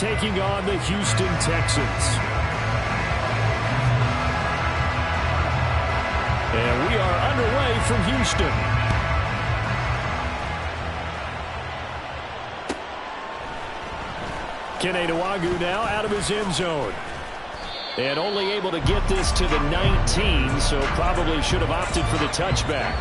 taking on the Houston Texans. And we are underway from Houston. Keneduagu now out of his end zone. And only able to get this to the 19, so probably should have opted for the touchback.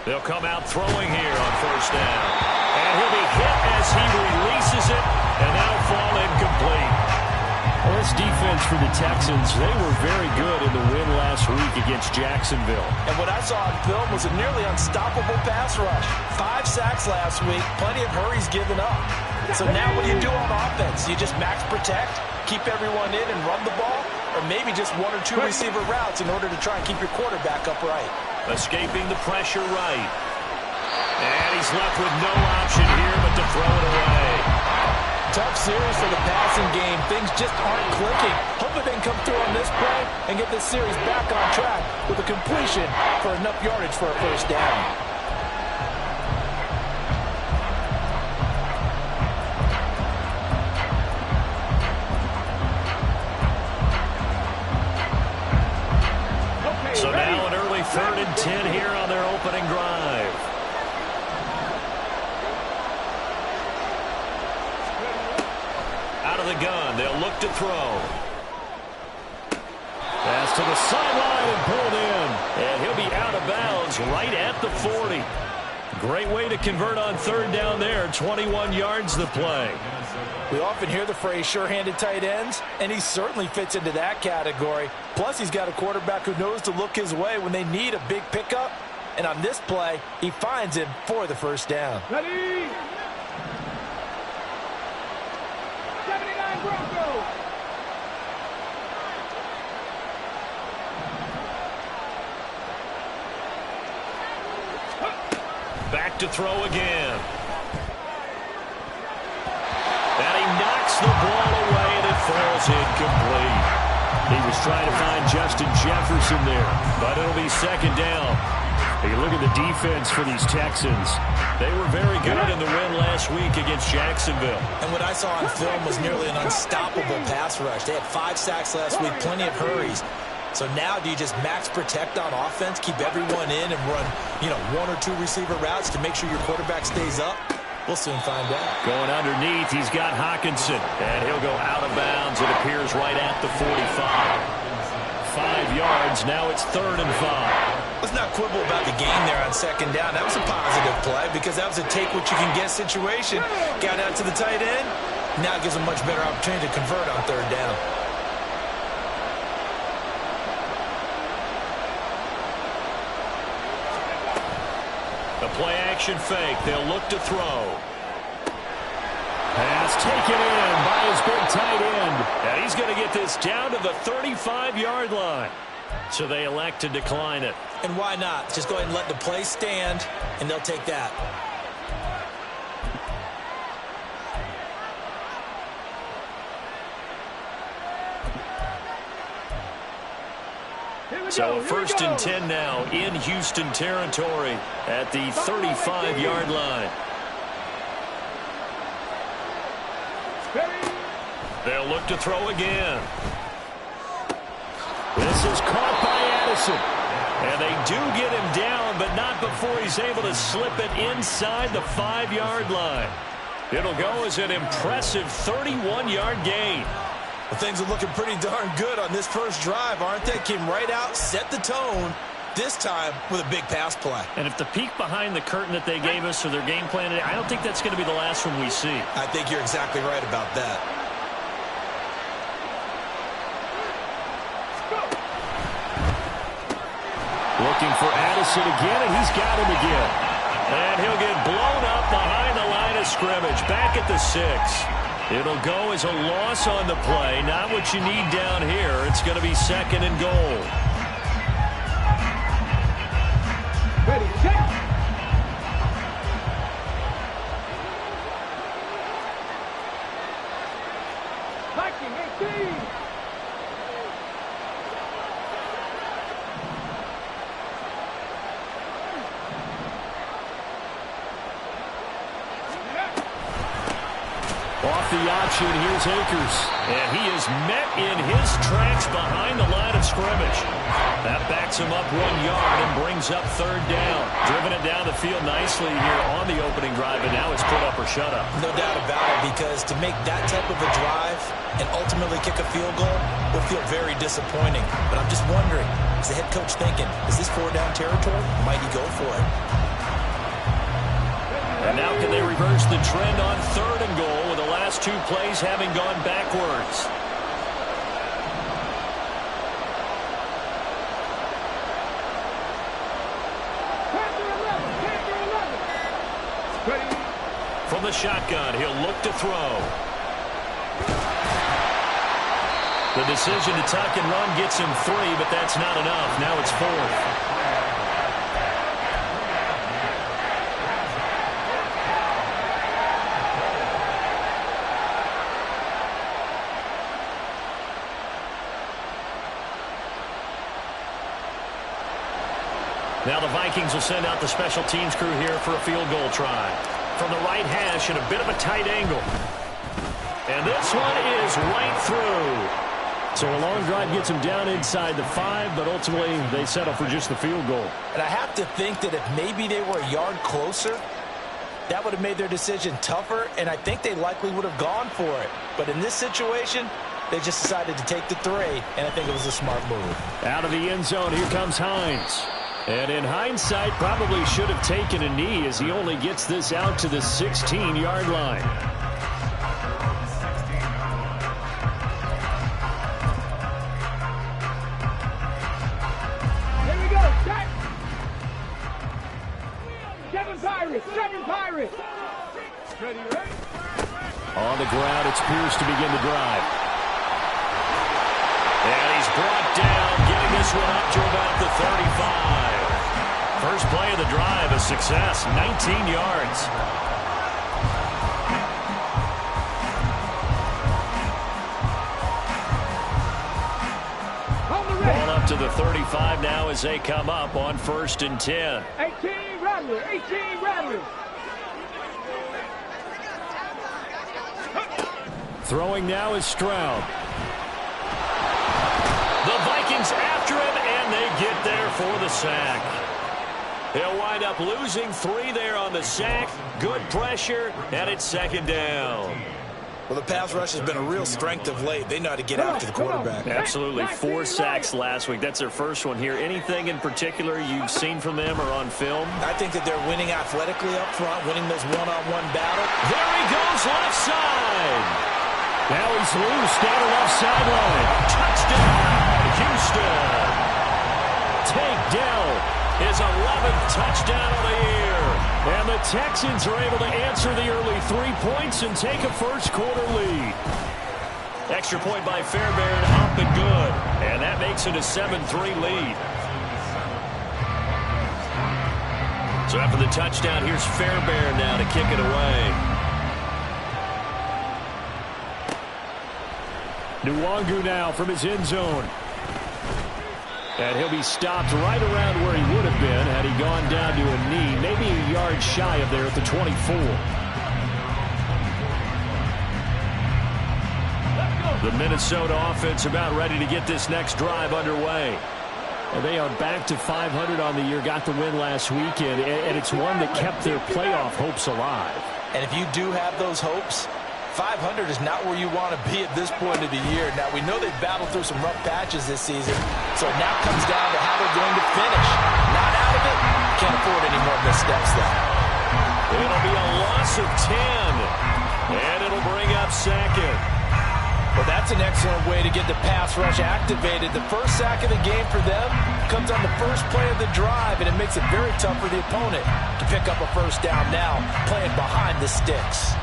They'll come out throwing here on first down. And he'll be hit as he releases it, and that'll fall incomplete. Well, this defense for the Texans, they were very good in the win last week against Jacksonville. And what I saw on film was a nearly unstoppable pass rush. 5 sacks last week, plenty of hurries given up. So now what do you do on offense? You just max protect, keep everyone in and run the ball, or maybe just 1 or 2 receiver routes in order to try and keep your quarterback upright. Escaping the pressure right. And he's left with no option here but to throw it away. Tough series for the passing game. Things just aren't clicking. Hopefully they can come through on this play and get this series back on track with a completion for enough yardage for a first down. So now an early 3rd and 10 here on their opening drive. Out of the gun, they'll look to throw. Pass to the sideline and pulled in. And he'll be out of bounds right at the 40. Great way to convert on 3rd down there. 21 yards the play. We often hear the phrase sure-handed tight ends, and he certainly fits into that category. Plus, he's got a quarterback who knows to look his way when they need a big pickup. And on this play, he finds him for the first down. Ready? 79 Broncos. Back to throw again. And he knocks the ball away, and it falls incomplete. He was trying to find Justin Jefferson there, but it'll be 2nd down. You look at the defense for these Texans. They were very good in the win last week against Jacksonville. And what I saw on film was nearly an unstoppable pass rush. They had 5 sacks last week, plenty of hurries. So now do you just max protect on offense, keep everyone in, and run, 1 or 2 receiver routes to make sure your quarterback stays up? We'll soon find out. Going underneath, he's got Hockenson, and he'll go out of bounds. It appears right at the 45. 5 yards, now it's 3rd and 5. Let's not quibble about the game there on 2nd down. That was a positive play because that was a take-what-you-can-get situation. Got out to the tight end. Now it gives a much better opportunity to convert on 3rd down. The play-action fake. They'll look to throw. Pass taken in by his big tight end. And he's going to get this down to the 35-yard line. So they elect to decline it. And why not? Just go ahead and let the play stand, and they'll take that. So 1st and 10 now in Houston territory at the 35-yard line. They'll look to throw again. This is caught by Addison. And they do get him down, but not before he's able to slip it inside the 5-yard line. It'll go as an impressive 31-yard gain. Well, things are looking pretty darn good on this first drive, aren't they? Came right out, set the tone, this time with a big pass play. And if the peek behind the curtain that they gave us or their game plan, I don't think that's going to be the last one we see. I think you're exactly right about that. Looking for Addison again, and he's got him again. And he'll get blown up behind the line of scrimmage, back at the 6. It'll go as a loss on the play. Not what you need down here. It's going to be 2nd and goal. Ready, set. 15. Off the option, here's Akers. And he is met in his tracks behind the line of scrimmage. That backs him up 1 yard and brings up third down. Driven it down the field nicely here on the opening drive, and now it's put up or shut up. No doubt about it, because to make that type of a drive and ultimately kick a field goal would feel very disappointing. But I'm just wondering, is the head coach thinking, is this 4-down territory? Might he go for it? And now can they reverse the trend on third and goal with the last 2 plays having gone backwards? From the shotgun, he'll look to throw. The decision to tuck and run gets him 3, but that's not enough. Now it's 4th. Now the Vikings will send out the special teams crew here for a field goal try. From the right hash at a bit of a tight angle. And this one is right through. So a long drive gets them down inside the 5, but ultimately they settle for just the field goal. And I have to think that if maybe they were a yard closer, that would have made their decision tougher, and I think they likely would have gone for it. But in this situation, they just decided to take the 3, and I think it was a smart move. Out of the end zone, here comes Hines. And in hindsight, probably should have taken a knee as he only gets this out to the 16-yard line. Here we go. Set. 7 Pirates. 7 Pirates. Ready, ready? On the ground, it's Pierce to begin the drive. And he's brought down, getting this one up to about the 35. First play of the drive, a success, 19 yards. Ball up to the 35 now as they come up on 1st and 10. 18 Rattlers. 18 Rattlers. Throwing now is Stroud. The Vikings after him, and they get there for the sack. They'll wind up losing 3 there on the sack. Good pressure, and it's 2nd down. Well, the pass rush has been a real strength of late. They know how to get after the quarterback. Absolutely. 4 sacks last week. That's their first one here. Anything in particular you've seen from them or on film? I think that they're winning athletically up front, winning those one-on-one battles. There he goes, left side. Now he's loose down the left sideline. Touchdown, Houston. Takedown. His 11th touchdown of the year. And the Texans are able to answer the early 3 points and take a first-quarter lead. Extra point by Fairbairn, up and good. And that makes it a 7-3 lead. So after the touchdown, here's Fairbairn now to kick it away. Nwangu now from his end zone. And he'll be stopped right around where he would have been had he gone down to a knee, maybe a yard shy of there at the 24. The Minnesota offense about ready to get this next drive underway. And they are back to 500 on the year, got the win last weekend, and it's one that kept their playoff hopes alive. And if you do have those hopes, 500 is not where you want to be at this point of the year. Now, we know they've battled through some rough patches this season, so it now comes down to how they're going to finish. Not out of it, can't afford any more missteps, though. It'll be a loss of 10, and it'll bring up 2nd. Well, that's an excellent way to get the pass rush activated. The first sack of the game for them comes on the first play of the drive, and it makes it very tough for the opponent to pick up a first down now, playing behind the sticks.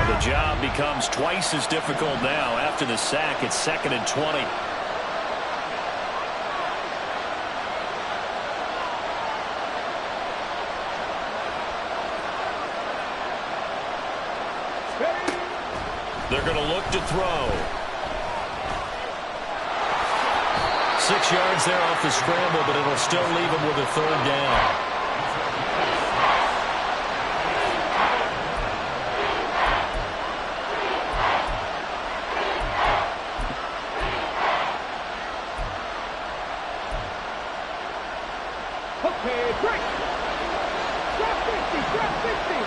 The job becomes twice as difficult now. After the sack, it's 2nd and 20. They're going to look to throw. 6 yards there off the scramble, but it'll still leave him with a third down. Okay, break. Drop 50, drop 50.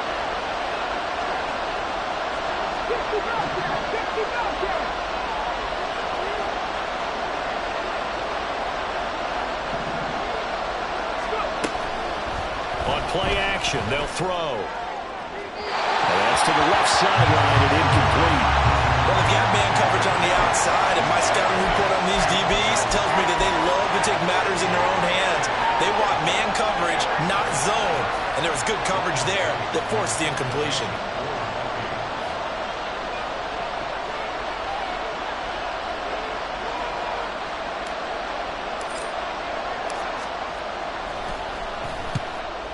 50 goes there, 50 goes there. On play action, they'll throw. And that's to the left sideline and incomplete. Well, they've got man coverage on the outside, and my scouting report on these DBs tells me that they love to take matters in their own hands. They want man coverage, not zone. And there was good coverage there that forced the incompletion.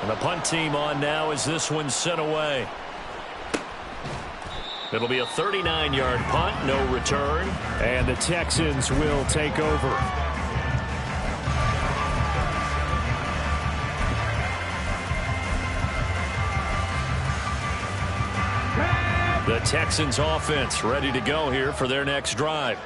And the punt team on now as this one's sent away. It'll be a 39-yard punt, no return, and the Texans will take over. The Texans offense ready to go here for their next drive.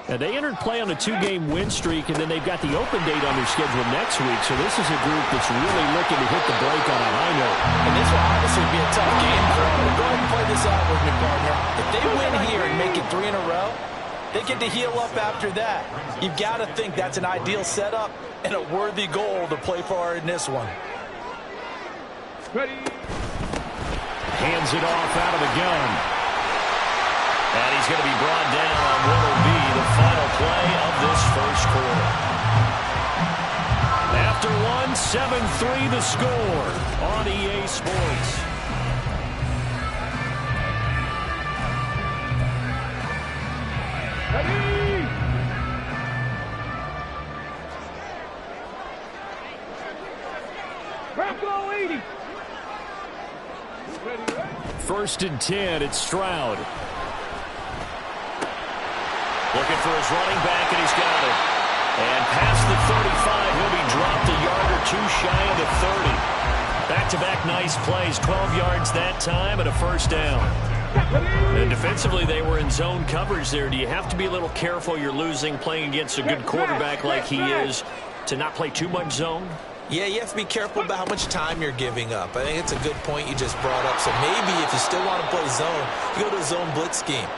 Now, they entered play on a 2-game win streak, and then they've got the open date on their schedule next week. So this is a group that's really looking to hit the break on a high note. And this will obviously be a tough game for them. Go ahead and play this out with me, partner. If they win here and make it 3 in a row, they get to heal up after that. You've got to think that's an ideal setup and a worthy goal to play for in this one. Ready. Hands it off out of the gun. And he's going to be brought down on what will be the final play of this first quarter. After one, 7-3 the score on EA Sports. Ready. Bronco 80. Ready. First and 10, it's Stroud. Looking for his running back, and he's got it. And past the 35, he'll be dropped a yard or two shy of the 30. Back-to-back nice plays, 12 yards that time and a first down. And defensively, they were in zone coverage there. Do you have to be a little careful you're losing playing against a good quarterback like he is to not play too much zone? Yeah, you have to be careful about how much time you're giving up. I think it's a good point you just brought up. So maybe if you still want to play zone, you go to a zone blitz scheme.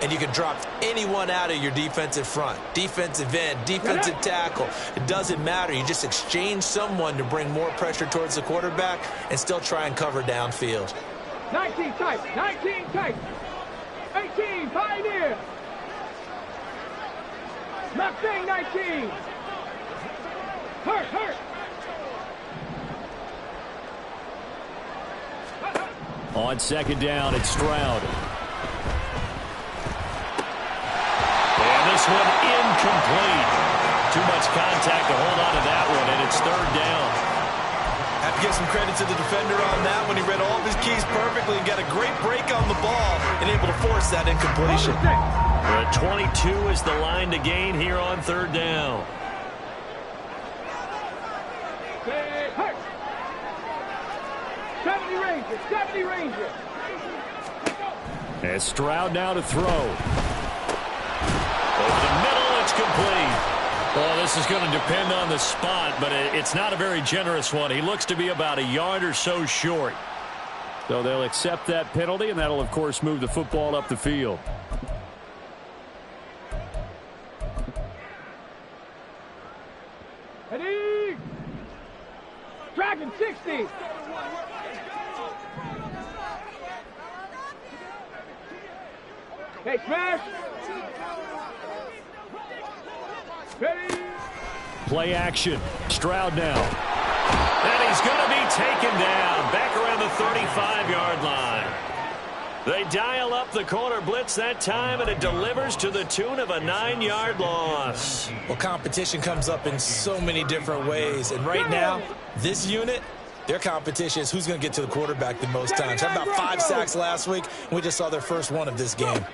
And you can drop anyone out of your defensive front, defensive end, defensive tackle. It doesn't matter. You just exchange someone to bring more pressure towards the quarterback and still try and cover downfield. 19 tight, 19 tight. 18, Pioneer. Mustang 19. Hurt. On second down, it's Stroud. And this one incomplete. Too much contact to hold on to that one, and it's third down. I have to give some credit to the defender on that when he read all of his keys perfectly and got a great break on the ball and able to force that incompletion. The 22 is the line to gain here on third down. Hurt. 70 Ranger. And Stroud now to throw. Over the middle, it's complete. Well, this is going to depend on the spot, but it's not a very generous one. He looks to be about a yard or so short. So they'll accept that penalty, and that'll, of course, move the football up the field. Ready. Dragon 60. Hey, smash. Ready. Play action. Stroud now. And he's going to be taken down back around the 35-yard line. They dial up the corner blitz that time, and it delivers to the tune of a 9-yard loss. Well, competition comes up in so many different ways. And right now, this unit, their competition is who's going to get to the quarterback the most times. How about 5 sacks last week? We just saw their first one of this game.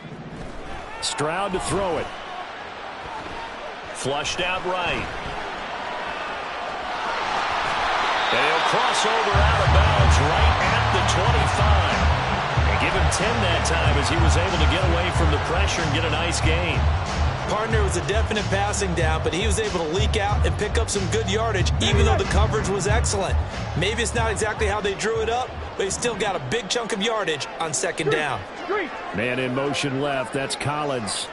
Stroud to throw it. Flushed out right. And he'll cross over out of bounds right at the 25. And give him 10 that time as he was able to get away from the pressure and get a nice gain. Partner was a definite passing down, but he was able to leak out and pick up some good yardage, even though the coverage was excellent. Maybe it's not exactly how they drew it up, but he still got a big chunk of yardage on second down. Man in motion left. That's Collins.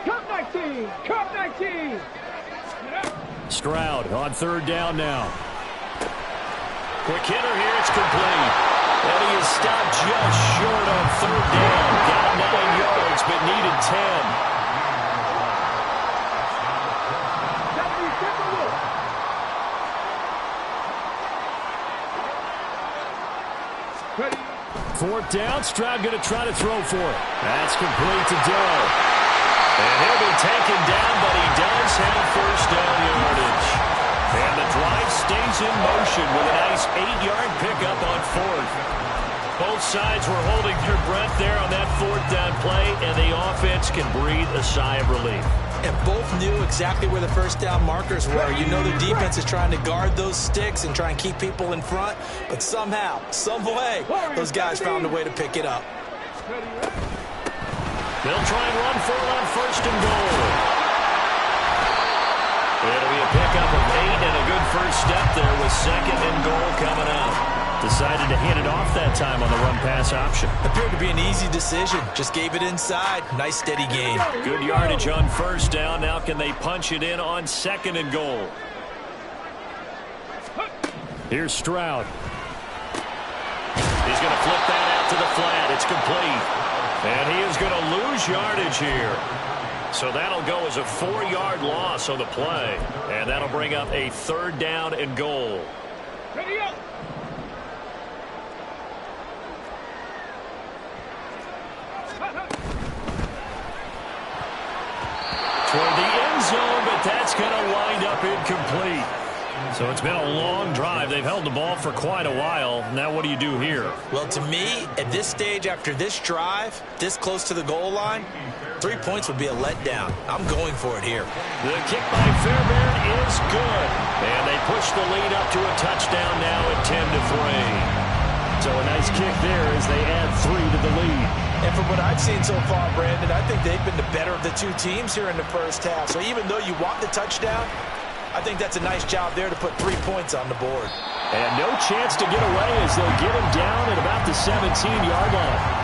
Cup 19! Cup 19! Stroud on third down now. Quick hitter here. It's complete. And he is stopped just short on third down. Got 9 yards, but needed 10. Fourth down. Stroud going to try to throw for it. That's complete to Doe. And he'll be taken down, but he does have first down yardage. And the drive stays in motion with a nice 8-yard pickup on fourth. Both sides were holding their breath there on that fourth down play, and the offense can breathe a sigh of relief. And both knew exactly where the first down markers were. You know the defense is trying to guard those sticks and try and keep people in front, but somehow, some way, those guys found a way to pick it up. They'll try and run for it on first and goal. It'll be a pickup of 8 and a good first step there with second and goal coming up. Decided to hand it off that time on the run-pass option. Appeared to be an easy decision. Just gave it inside. Nice steady gain. Good yardage on first down. Now can they punch it in on second and goal? Here's Stroud. He's going to flip that out to the flat. It's complete. And he is going to lose yardage here. So that'll go as a 4-yard loss on the play. And that'll bring up a third down and goal. Ready up! Toward the end zone, but that's going to wind up incomplete. So it's been a long drive. They've held the ball for quite a while. Now what do you do here? Well, to me, at this stage after this drive, this close to the goal line, 3 points would be a letdown. I'm going for it here. The kick by Fairbairn is good. And they push the lead up to a touchdown now at 10-3. So a nice kick there as they add 3 to the lead. And from what I've seen so far, Brandon, I think they've been the better of the two teams here in the first half. So even though you want the touchdown, I think that's a nice job there to put 3 points on the board. And no chance to get away as they'll get him down at about the 17-yard line.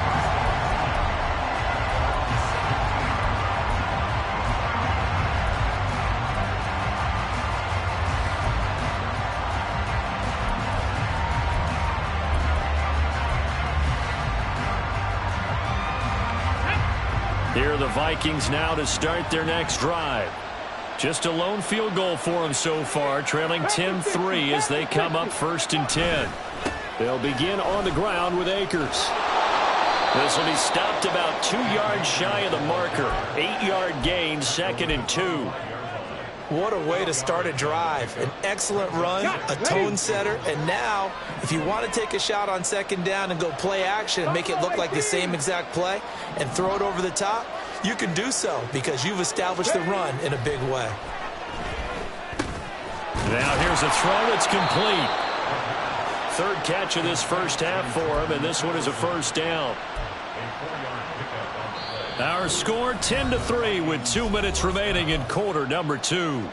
Here are the Vikings now to start their next drive. Just a lone field goal for them so far, trailing 10-3 as they come up first and 10. They'll begin on the ground with Akers. This will be stopped about 2 yards shy of the marker. 8-yard gain, second and 2. What a way to start a drive. An excellent run, a tone setter, and now, if you want to take a shot on second down and go play action and make it look like the same exact play and throw it over the top, you can do so because you've established the run in a big way. Now here's a throw that's complete. Third catch of this first half for him, and this one is a first down. Our score 10-3 with 2 minutes remaining in quarter number 2.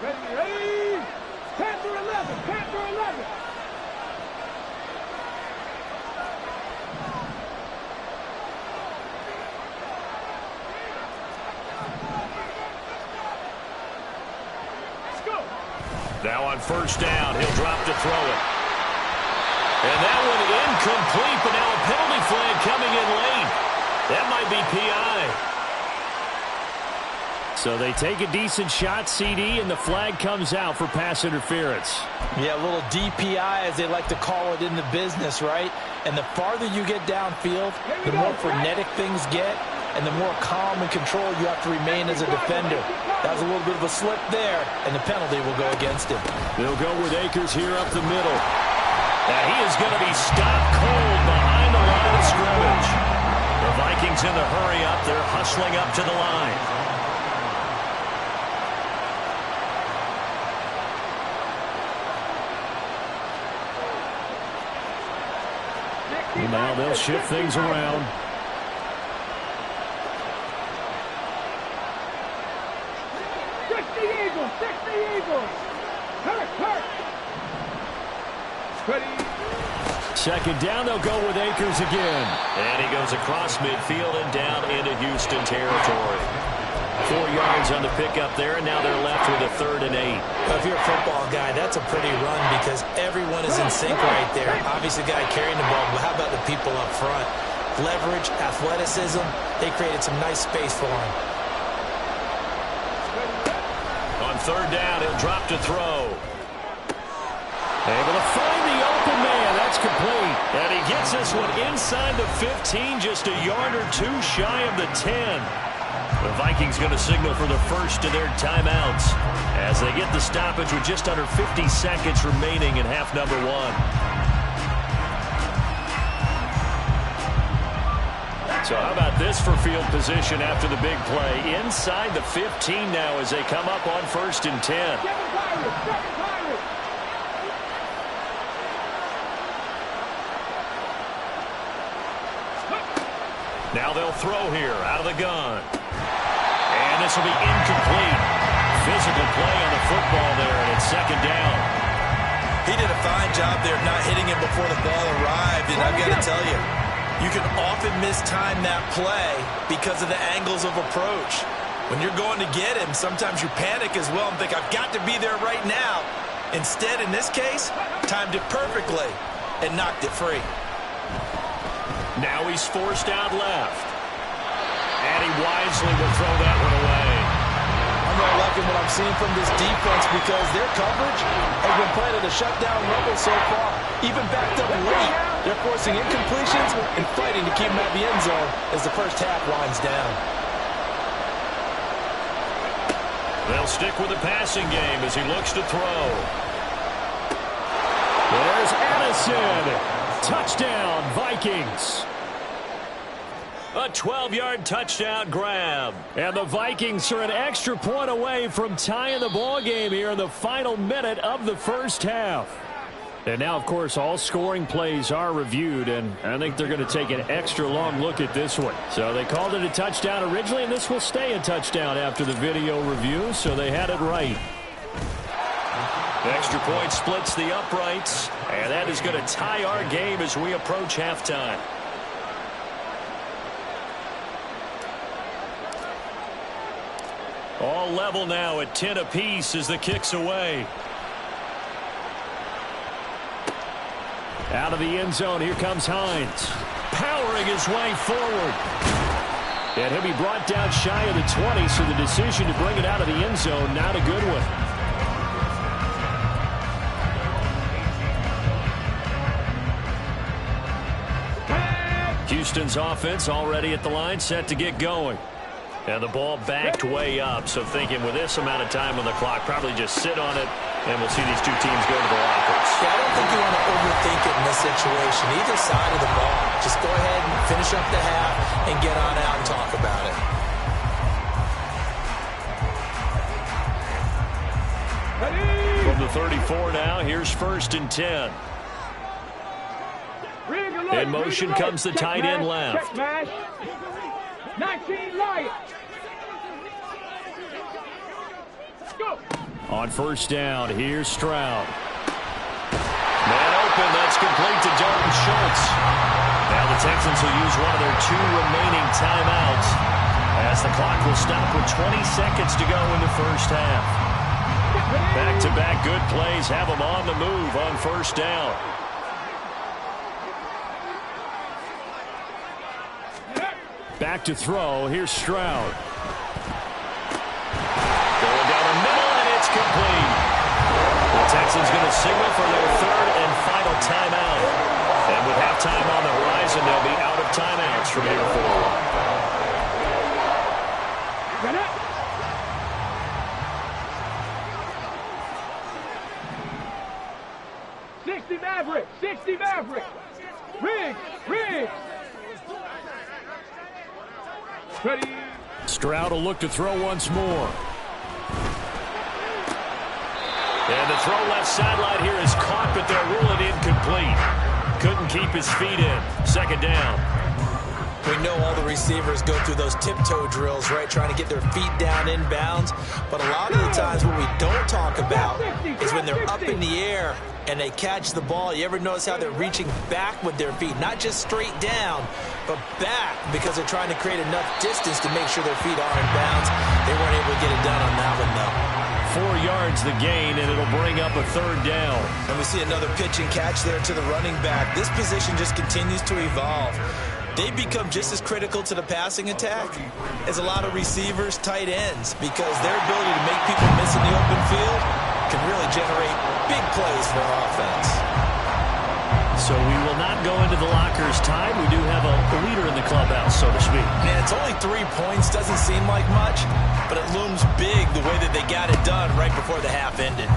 Ready? Panther 11, Panther 11. Let's go. Now on first down, he'll drop to throw it. And that one incomplete, but now a penalty flag coming in late. That might be PI. So they take a decent shot, CD, and the flag comes out for pass interference. Yeah, a little DPI, as they like to call it in the business, right? And the farther you get downfield, the more frenetic things get, and the more calm and control you have to remain as a defender. That was a little bit of a slip there, and the penalty will go against him. They'll go with Akers here up the middle. And he is going to be stopped cold behind the line of scrimmage. The Vikings in the hurry up. They're hustling up to the line. And now they'll shift things around. Second down, they'll go with Akers again. And he goes across midfield and down into Houston territory. 4 yards on the pickup there, and now they're left with a 3rd and 8. Well, if you're a football guy, that's a pretty run because everyone is in sync right there. Obviously, the guy carrying the ball, but how about the people up front? Leverage, athleticism, they created some nice space for him. On 3rd down, he'll drop to throw. Able to find the open man. That's complete. And he gets this one inside the 15, just a yard or two shy of the 10. The Vikings going to signal for the first of their timeouts as they get the stoppage with just under 50 seconds remaining in half number 1. So how about this for field position after the big play? Inside the 15 now as they come up on 1st and 10. Now they'll throw here out of the gun. And this will be incomplete. Physical play on the football there, and it's 2nd down. He did a fine job there of not hitting him before the ball arrived, and I've got to tell you, you can often mistime that play because of the angles of approach. When you're going to get him, sometimes you panic as well and think, I've got to be there right now. Instead, in this case, timed it perfectly and knocked it free. Now he's forced out left. And he wisely will throw that one away. I'm not liking what I'm seeing from this defense because their coverage has been playing at a shutdown level so far. Even backed up late, they're forcing incompletions and fighting to keep them at the end zone as the first half winds down. They'll stick with the passing game as he looks to throw. There's Addison. Touchdown, Vikings. A 12-yard touchdown grab. And the Vikings are an extra point away from tying the ball game here in the final minute of the first half. And now, of course, all scoring plays are reviewed, and I think they're going to take an extra long look at this one. So they called it a touchdown originally, and this will stay a touchdown after the video review, so they had it right. The extra point splits the uprights, and that is going to tie our game as we approach halftime. All level now at 10 apiece as the kick's away. Out of the end zone, here comes Hines. Powering his way forward. And he'll be brought down shy of the 20, so the decision to bring it out of the end zone, not a good one. Houston's offense already at the line, set to get going. And the ball backed way up, so thinking with this amount of time on the clock, probably just sit on it, and we'll see these two teams go to the lockers. Yeah, I don't think you want to overthink it in this situation. Either side of the ball. Just go ahead and finish up the half and get on out and talk about it. From the 34 now, here's 1st and 10. In motion comes the tight end left. 19 light. Go. On 1st down, here's Stroud. Man open, that's complete to Dalton Schultz. Now the Texans will use one of their 2 remaining timeouts as the clock will stop with 20 seconds to go in the first half. Back-to-back good plays have them on the move on 1st down. Back to throw. Here's Stroud. Going down the middle, and it's complete. The Texans going to signal for their 3rd and final timeout. And with halftime on the horizon, they'll be out of timeouts from here forward. Maverick. Riggs. Ready. Stroud will look to throw once more. And the throw left sideline here is caught, but they'll rule it incomplete. Couldn't keep his feet in. Second down. We know all the receivers go through those tiptoe drills, right, trying to get their feet down inbounds. But a lot of the times what we don't talk about is when they're up in the air and they catch the ball. You ever notice how they're reaching back with their feet? Not just straight down, but back, because they're trying to create enough distance to make sure their feet are in bounds. They weren't able to get it done on that one, though. 4 yards the gain, and it'll bring up a third down. And we see another pitch and catch there to the running back. This position just continues to evolve. They become just as critical to the passing attack as a lot of receivers, tight ends, because their ability to make people miss in the open field can really generate big plays for our offense. So we will not go into the lockers time. We do have a leader in the clubhouse, so to speak. Man, it's only 3 points. Doesn't seem like much, but it looms big the way that they got it done right before the half ended.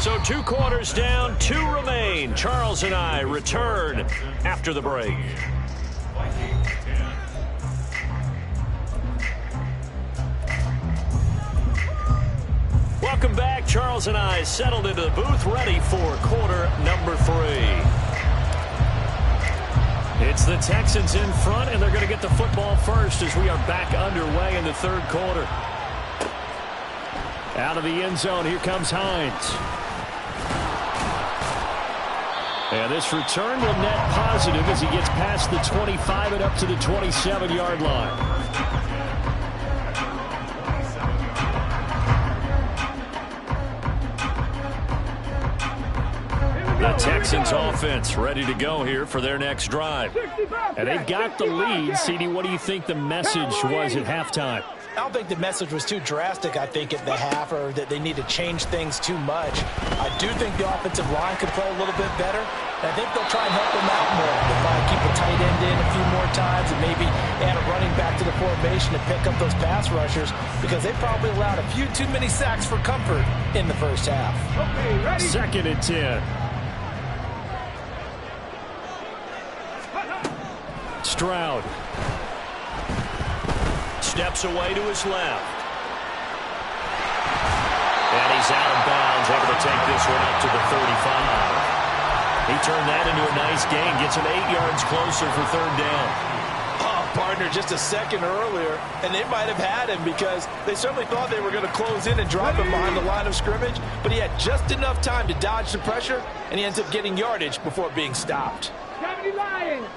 So 2 quarters down, 2 remain. Charles and I return after the break. Welcome back. Charles and I settled into the booth, ready for quarter number 3. It's the Texans in front, and they're going to get the football first as we are back underway in the third quarter. Out of the end zone, here comes Hines. And this return will net positive as he gets past the 25 and up to the 27-yard line. The Texans offense ready to go here for their next drive. And they've got the lead. CD, what do you think the message was at halftime? I don't think the message was too drastic, I think, at the half, or that they need to change things too much. I do think the offensive line could play a little bit better. And I think they'll try and help them out more. They'll probably keep a tight end in a few more times and maybe add a running back to the formation to pick up those pass rushers, because they probably allowed a few too many sacks for comfort in the first half. Okay, ready? 2nd and 10. Stroud steps away to his left. And he's out of bounds, able to take this one up to the 35. He turned that into a nice gain, gets him 8 yards closer for third down. Oh, partner, just a second earlier, and they might have had him, because they certainly thought they were going to close in and drop him behind the line of scrimmage, but he had just enough time to dodge the pressure, and he ends up getting yardage before being stopped. 70 Lions.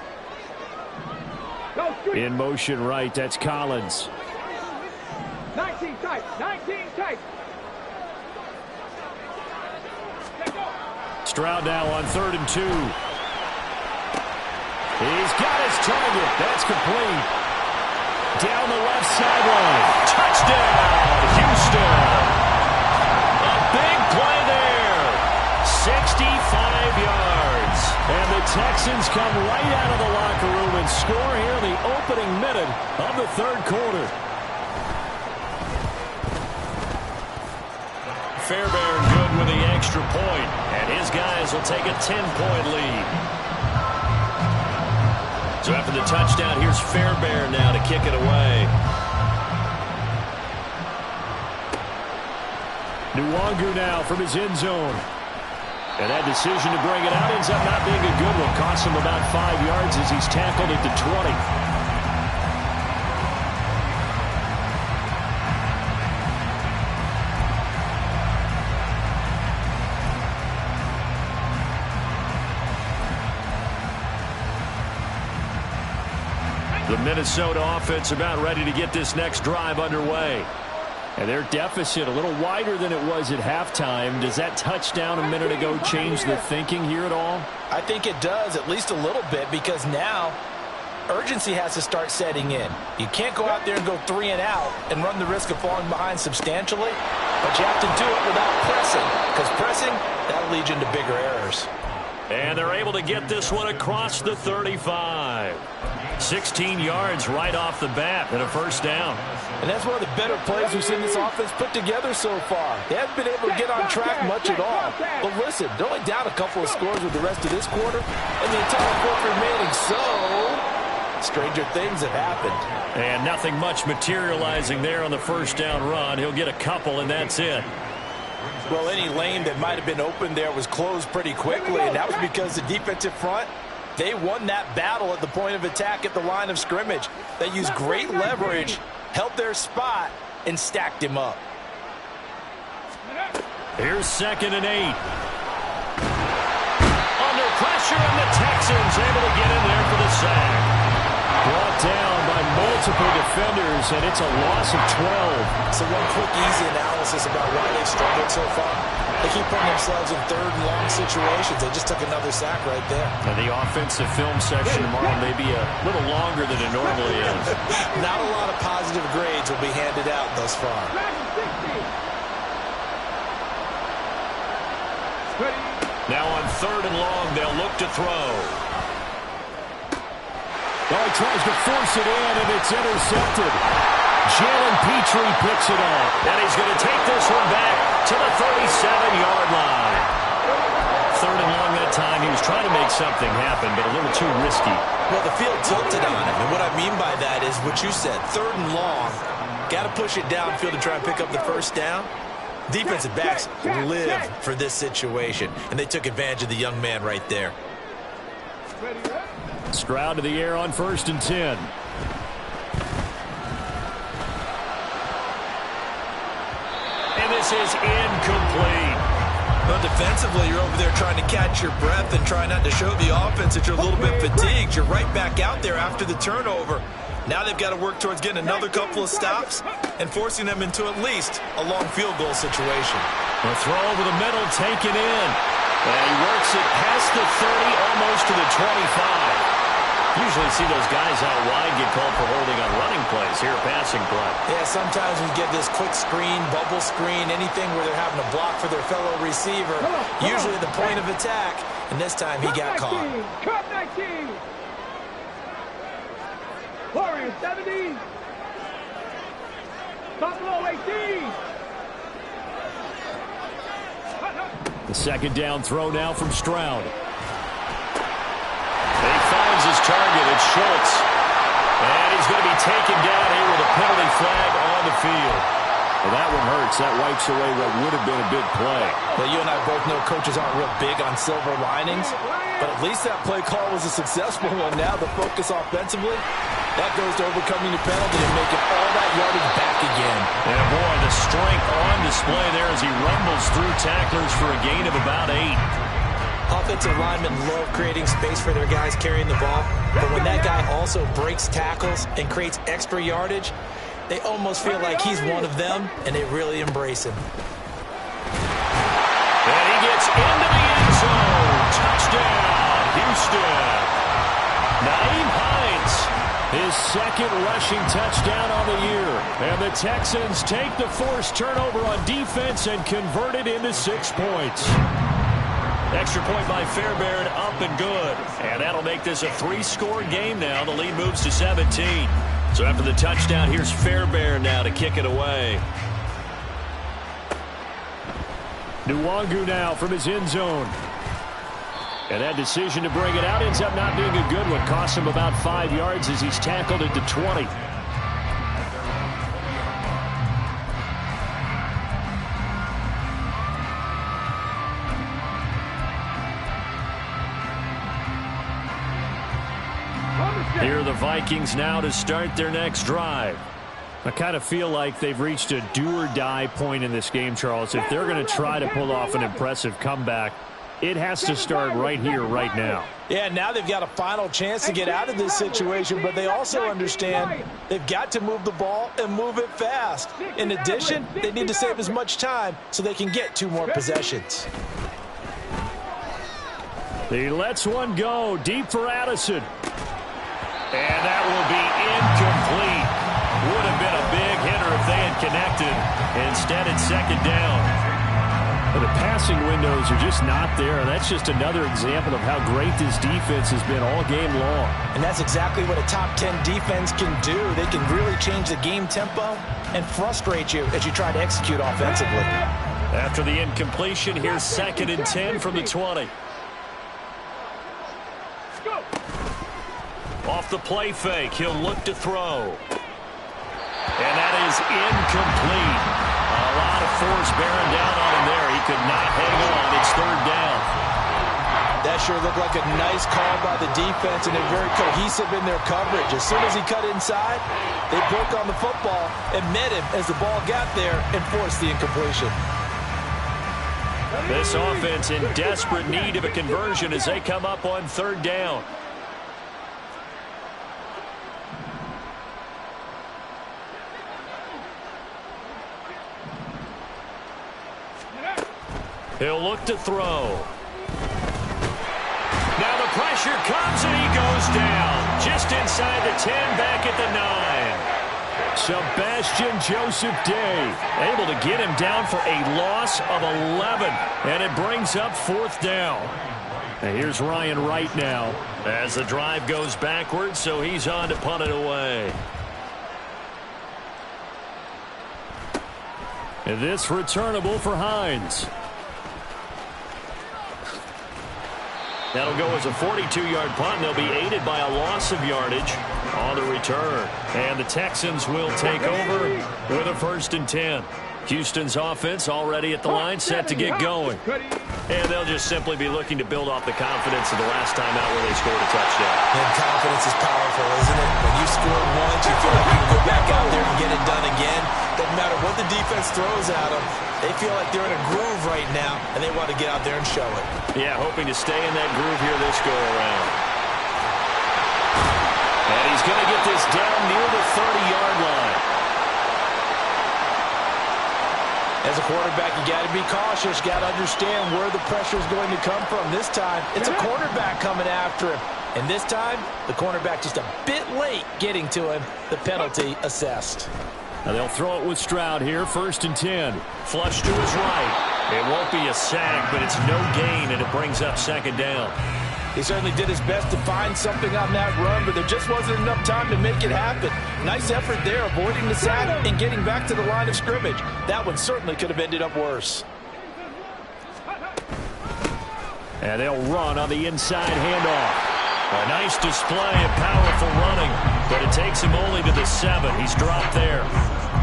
In motion right, that's Collins. 19 tight. Stroud now on 3rd and 2. He's got his target. That's complete. Down the left sideline. Touchdown, Houston. A big play there. 65 yards. And the Texans come right out of the locker room and score here in the opening minute of the third quarter. Fairbairn good with the extra point, and his guys will take a 10-point lead. So after the touchdown, here's Fairbairn now to kick it away. Nwangu now from his end zone. And that decision to bring it out ends up not being a good one. Costs him about 5 yards as he's tackled at the 20. The Minnesota offense about ready to get this next drive underway. And their deficit a little wider than it was at halftime. Does that touchdown a minute ago change the thinking here at all? I think it does, at least a little bit, because now urgency has to start setting in. You can't go out there and go 3 and out and run the risk of falling behind substantially, but you have to do it without pressing, because pressing, that'll lead you into bigger errors. And they're able to get this one across the 35. 16 yards right off the bat and a first down. And that's one of the better plays we've seen this offense put together so far. They haven't been able to get on track much at all. But listen, they're only down a couple of scores with the rest of this quarter and the entire fourth remaining. So, stranger things have happened. And nothing much materializing there on the first down run. He'll get a couple, and that's it. Well, any lane that might have been open there was closed pretty quickly, and that was because the defensive front, they won that battle at the point of attack at the line of scrimmage. They used great leverage, held their spot, and stacked him up. Here's 2nd and 8. Under pressure, and the Texans able to get in there for the sack. Brought down by multiple defenders, and it's a loss of 12. So one quick, easy analysis about why they've struggled so far. They keep putting themselves in 3rd and long situations. They just took another sack right there. And the offensive film section tomorrow may be a little longer than it normally is. Not a lot of positive grades will be handed out thus far. Now on 3rd and long, they'll look to throw. Well, he tries to force it in, and it's intercepted. Jalen Petrie picks it up. And he's going to take this one back to the 37-yard line. 3rd and long that time. He was trying to make something happen, but a little too risky. Well, the field tilted on him, and what I mean by that is what you said. 3rd and long, got to push it downfield to try and pick up the first down. Defensive backs live for this situation, and they took advantage of the young man right there. Stroud to the air on 1st and 10. And this is incomplete. Well, defensively, you're over there trying to catch your breath and try not to show the offense that you're a little bit fatigued. You're right back out there after the turnover. Now they've got to work towards getting another couple of stops and forcing them into at least a long field goal situation. The throw over the middle, taken in. And he works it past the 30, almost to the 25. Usually see those guys out wide get called for holding on running plays. Here, passing play. Yeah, sometimes we get this quick screen, bubble screen, anything where they're having to block for their fellow receiver, usually at the point of attack, and this time he got caught. Cut 19. Warriors 70. Buffalo 18. The 2nd down throw now from Stroud. He finds his target. It's Schultz. And he's going to be taken down here with a penalty flag on the field. Well, that one hurts. That wipes away what would have been a big play. Well, you and I both know coaches aren't real big on silver linings, but at least that play call was a successful one. Now the focus offensively, that goes to overcoming the penalty and making all that yardage back again. And boy, the strength on display there as he rumbles through tacklers for a gain of about 8. Offensive linemen love creating space for their guys carrying the ball, but when that guy also breaks tackles and creates extra yardage, they almost feel like he's one of them, and they really embrace him. And he gets into the end zone. Touchdown, Houston. Naeem Hines, his 2nd rushing touchdown on the year. And the Texans take the forced turnover on defense and convert it into 6 points. extra point by Fairbairn, up and good. And that'll make this a 3-score game now. The lead moves to 17. So after the touchdown, here's Fairbairn now to kick it away. Nwangu now from his end zone. And that decision to bring it out ends up not being a good one. Costs him about 5 yards as he's tackled at the 20. Here are the Vikings now to start their next drive. I kind of feel like they've reached a do-or-die point in this game, Charles. If they're going to try to pull off an impressive comeback, it has to start right here, right now. Yeah, now they've got a final chance to get out of this situation, but they also understand they've got to move the ball and move it fast. In addition, they need to save as much time so they can get 2 more possessions. He lets one go deep for Addison. And that will be incomplete. Would have been a big hitter if they had connected. Instead, it's second down. The pass passing windows are just not there. And that's just another example of how great this defense has been all game long. And that's exactly what a top 10 defense can do. They can really change the game tempo and frustrate you as you try to execute offensively. After the incompletion, here's 2nd and 10 from the 20. Off the play fake, he'll look to throw. And that is incomplete. A lot of force bearing down on him there. He could not hang on. It's 3rd down. That sure looked like a nice call by the defense, and they're very cohesive in their coverage. As soon as he cut inside, they broke on the football and met him as the ball got there and forced the incompletion. This offense in desperate need of a conversion as they come up on 3rd down. He'll look to throw. Now the pressure comes and he goes down. Just inside the 10, back at the 9. Sebastian Joseph Day able to get him down for a loss of 11. And it brings up 4th down. And here's Ryan Wright now as the drive goes backwards, so he's on to punt it away. And this returnable for Hines. That'll go as a 42-yard punt, and they'll be aided by a loss of yardage on the return. And the Texans will take over with a 1st and 10. Houston's offense already at the line, set to get going. And they'll just simply be looking to build off the confidence of the last time out where they scored a touchdown. And confidence is powerful, isn't it? When you score once, you feel like you can go back out there and get it done again. Doesn't matter what the defense throws at them. They feel like they're in a groove right now, and they want to get out there and show it. Yeah, hoping to stay in that groove here this go-around. And he's going to get this down near the 30-yard line. As a quarterback, you got to be cautious. You got to understand where the pressure is going to come from. This time, it's a cornerback coming after him. And this time, the cornerback just a bit late getting to him. The penalty assessed. Now they'll throw it with Stroud here, 1st and 10. Flush to his right. It won't be a sack, but it's no gain, and it brings up 2nd down. He certainly did his best to find something on that run, but there just wasn't enough time to make it happen. Nice effort there, avoiding the sack and getting back to the line of scrimmage. That one certainly could have ended up worse. And they'll run on the inside handoff. A nice display of powerful running, but it takes him only to the 7. He's dropped there.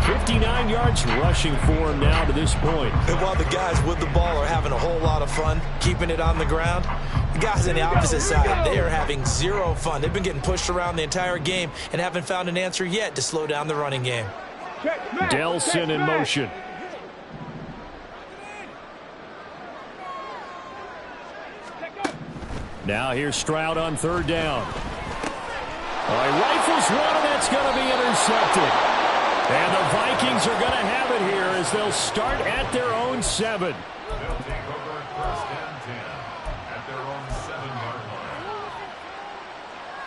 59 yards rushing for him now to this point. And while the guys with the ball are having a whole lot of fun keeping it on the ground, the guys on the opposite side, they are having zero fun. They've been getting pushed around the entire game and haven't found an answer yet to slow down the running game. Delson in motion. Now here's Stroud on 3rd down. All right, rifles one, and that's going to be intercepted. And the Vikings are going to have it here as they'll start at their own 7. They'll take over 1st and 10 at their own 7-yard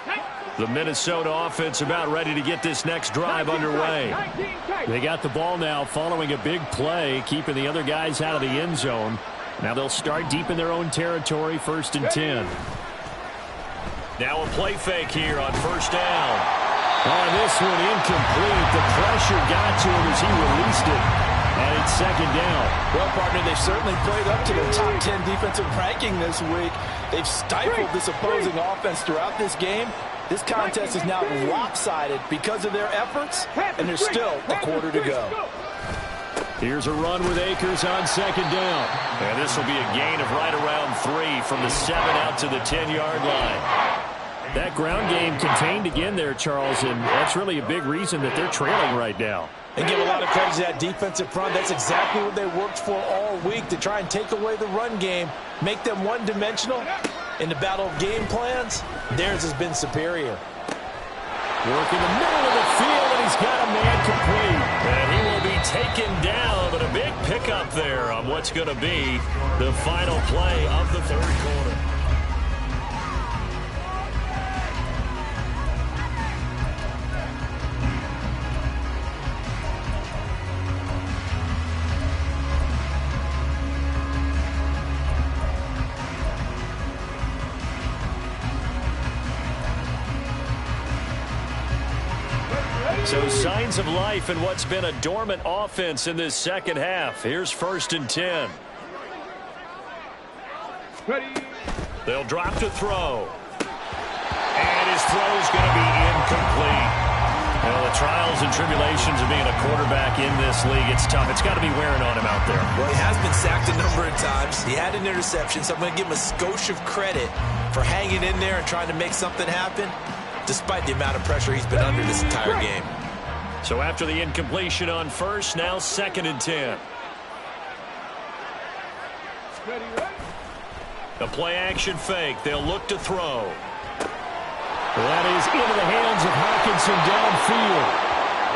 line. The Minnesota offense about ready to get this next drive underway. They got the ball now following a big play, keeping the other guys out of the end zone. Now they'll start deep in their own territory, 1st and 10. Now a play fake here on 1st down. Oh, this one incomplete. The pressure got to him as he released it. And it's 2nd down. Well, partner, they've certainly played up to their top 10 defensive ranking this week. They've stifled this opposing offense throughout this game. This contest is now lopsided because of their efforts, and there's still a quarter to go. Here's a run with Akers on 2nd down. And this will be a gain of right around 3 from the 7 out to the 10-yard line. That ground game contained again there, Charles, and that's really a big reason that they're trailing right now. And give a lot of credit to that defensive front. That's exactly what they worked for all week, to try and take away the run game, make them one-dimensional. In the battle of game plans, theirs has been superior. Work in the middle of the field, and he's got a man complete. And he will be taken down, but a big pickup there on what's going to be the final play of the 3rd quarter. So signs of life in what's been a dormant offense in this second half. Here's 1st and 10. They'll drop to throw. And his throw's going to be incomplete. Well, the trials and tribulations of being a quarterback in this league, it's tough. It's got to be wearing on him out there. Well, he has been sacked a number of times. He had an interception, so I'm going to give him a skosh of credit for hanging in there and trying to make something happen, despite the amount of pressure he's been under this entire game. So after the incompletion on 1st, now 2nd and 10. A play-action fake. They'll look to throw. That is into the hands of Hawkinson downfield.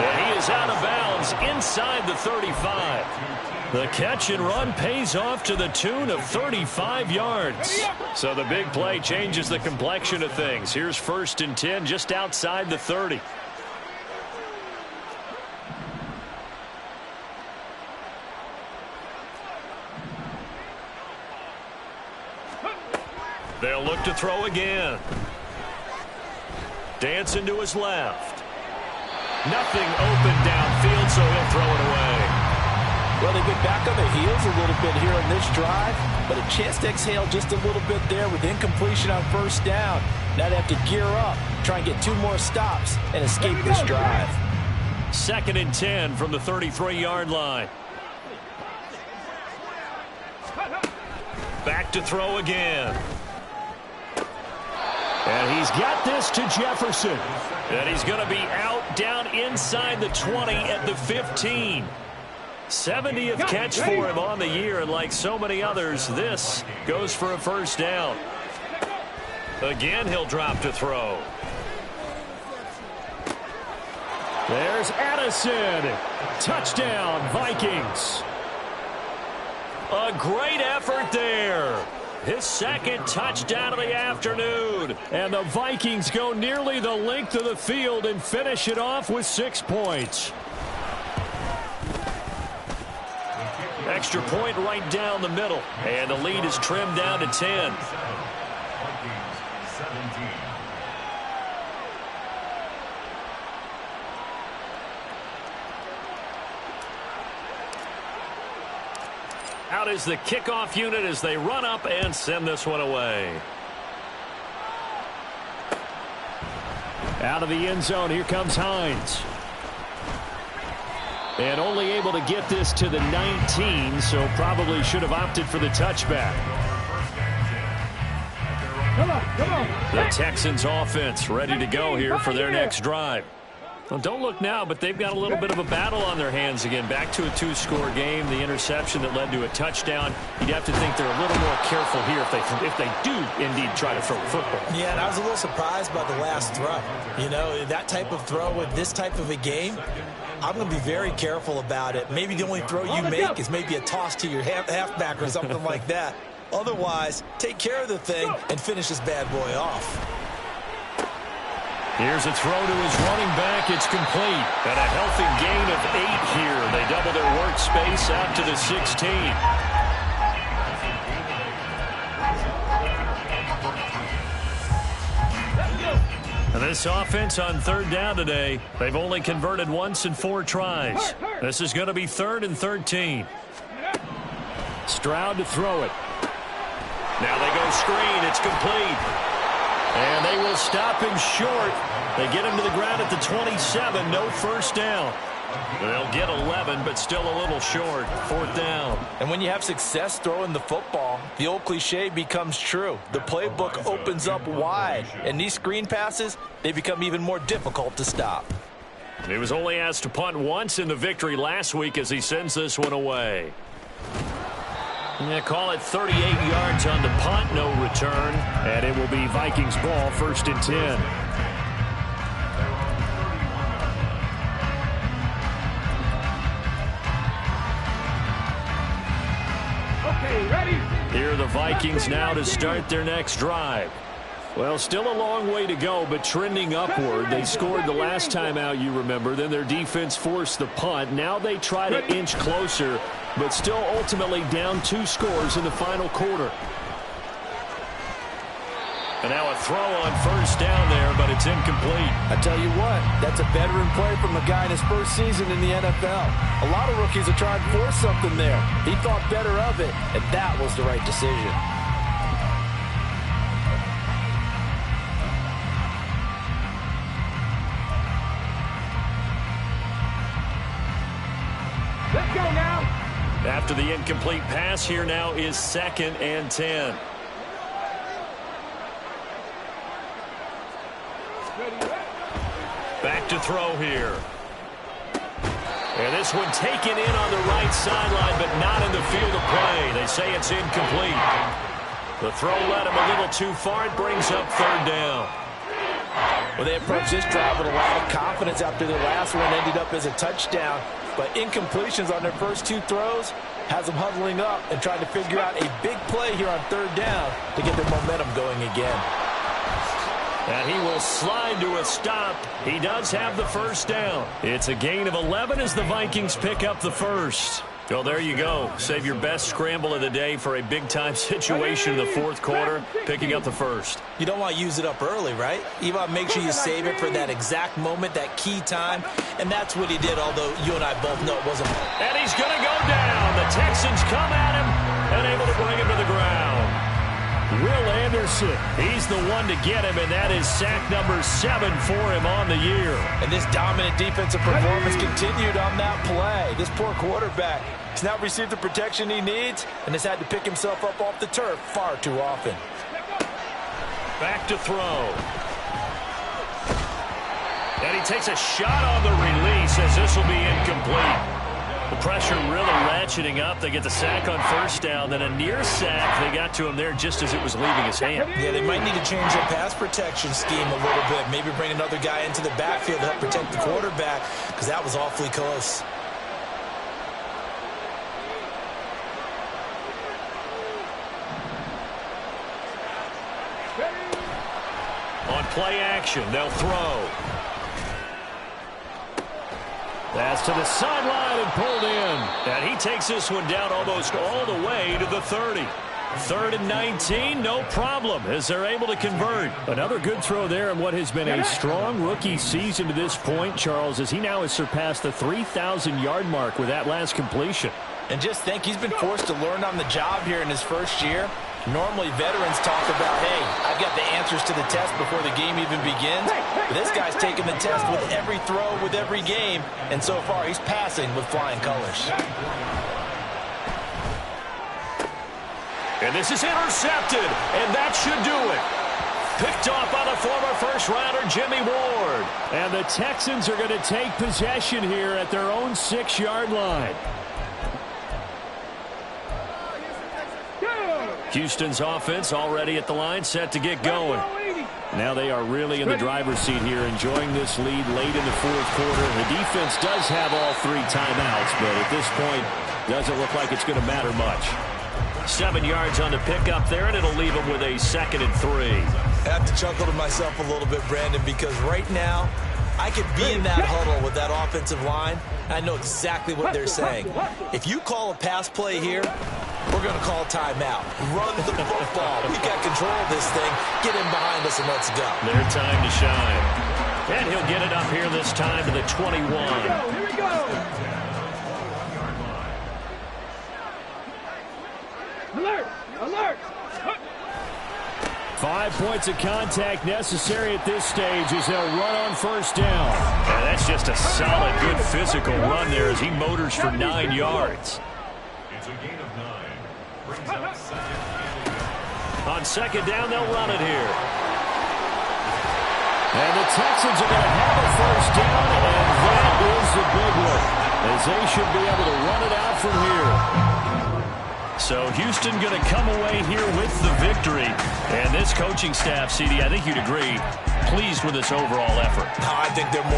And he is out of bounds inside the 35. The catch and run pays off to the tune of 35 yards. So the big play changes the complexion of things. Here's 1st and 10 just outside the 30. They'll look to throw again. Dancing to his left. Nothing open downfield, so he'll throw it away. Well, they've been back on their heels a little bit here on this drive, but a chance to exhale just a little bit there with incompletion on 1st down. Now they have to gear up, try and get 2 more stops, and escape this drive. 2nd and 10 from the 33-yard line. Back to throw again. And he's got this to Jefferson. And he's going to be out down inside the 20 at the 15. 70th catch for him on the year, and like so many others, this goes for a 1st down. Again, he'll drop to throw. There's Addison. Touchdown, Vikings. A great effort there. His 2nd touchdown of the afternoon. And the Vikings go nearly the length of the field and finish it off with 6 points. Extra point right down the middle. And the lead is trimmed down to 10. Out is the kickoff unit as they run up and send this one away. Out of the end zone, here comes Hines. And only able to get this to the 19, so probably should have opted for the touchback. Come on. The Texans offense ready to go here for their next drive. Well, don't look now, but they've got a little bit of a battle on their hands again. Back to a 2-score game. The interception that led to a touchdown. You'd have to think they're a little more careful here if they do indeed try to throw the football. Yeah, and I was a little surprised by the last throw. You know, that type of throw with this type of a game, I'm going to be very careful about it. Maybe the only throw you make is maybe a toss to your halfback or something like that. Otherwise, take care of the thing and finish this bad boy off. Here's a throw to his running back. It's complete. And a healthy gain of 8 here. They double their workspace out to the 16. And this offense on 3rd down today, they've only converted once in 4 tries. This is going to be 3rd and 13. Stroud to throw it. Now they go screen. It's complete. And they will stop him short. They get him to the ground at the 27. No 1st down. They'll get 11, but still a little short. 4th down. And when you have success throwing the football, the old cliche becomes true. The playbook opens up wide. And these screen passes, they become even more difficult to stop. He was only asked to punt once in the victory last week as he sends this one away. Yeah, call it 38 yards on the punt, no return. And it will be Vikings ball, 1st and 10. Okay, ready? Here are the Vikings now to start their next drive. Well, still a long way to go, but trending upward. They scored the last time out, you remember. Then their defense forced the punt. Now they try to inch closer, but still ultimately down 2 scores in the final quarter. And now a throw on first down there, but it's incomplete. I tell you what, that's a veteran play from a guy in his first season in the NFL. A lot of rookies are trying to force something there. He thought better of it, and that was the right decision. Let's go now. After the incomplete pass, here now is 2nd and 10. Back to throw here. And this one taken in on the right sideline, but not in the field of play. They say it's incomplete. The throw led him a little too far. It brings up 3rd down. Well, they approached this drive with a lot of confidence after their last one ended up as a touchdown. But incompletions on their first 2 throws has them huddling up and trying to figure out a big play here on 3rd down to get their momentum going again. And he will slide to a stop. He does have the first down. It's a gain of 11 as the Vikings pick up the first. Well, there you go. Save your best scramble of the day for a big-time situation in the 4th quarter, picking up the first. You don't want to use it up early, right? You want to make sure you save it for that exact moment, that key time. And that's what he did, although you and I both know it wasn't. And he's going to go down. The Texans come at him and able to bring him to the ground. Will Anderson, he's the one to get him, and that is sack number 7 for him on the year. And this dominant defensive performance continued on that play. This poor quarterback has now received the protection he needs and has had to pick himself up off the turf far too often. Back to throw. And he takes a shot on the release as this will be incomplete. The pressure really ratcheting up. They get the sack on first down, then a near sack. They got to him there just as it was leaving his hand. Yeah, they might need to change their pass protection scheme a little bit. Maybe bring another guy into the backfield to help protect the quarterback, because that was awfully close. On play action, they'll throw. That's to the sideline and pulled in. And he takes this one down almost all the way to the 30. 3rd and 19, no problem, as they're able to convert. Another good throw there in what has been a strong rookie season to this point, Charles, as he now has surpassed the 3,000-yard mark with that last completion. And just think, he's been forced to learn on the job here in his first year. Normally, veterans talk about, hey, I've got the answers to the test before the game even begins. But this guy's taking the test with every throw, with every game. And so far, he's passing with flying colors. And this is intercepted, and that should do it. Picked off by the former first-rounder, Jimmy Ward. And the Texans are going to take possession here at their own 6-yard line. Houston's offense already at the line, set to get going. Now they are really in the driver's seat here, enjoying this lead late in the 4th quarter. The defense does have all 3 timeouts, but at this point, doesn't look like it's going to matter much. 7 yards on the pickup there, and it'll leave them with a 2nd and 3. I have to chuckle to myself a little bit, Brandon, because right now, I could be in that huddle with that offensive line. I know exactly what they're saying. If you call a pass play here, we're going to call timeout. Run the football. We've got control of this thing. Get in behind us and let's go. Their time to shine. And he'll get it up here this time to the 21. Here we go. Alert! Alert! 5 points of contact necessary at this stage as they'll run on first down. And that's just a solid, good physical run there as he motors for 9 yards. It's a gain of 9. Brings up 2nd. On 2nd down, they'll run it here. And the Texans are going to have a first down, and that is the big one, as they should be able to run it out from here. So Houston going to come away here with the victory. And this coaching staff, CD, I think you'd agree, pleased with this overall effort. I think they're more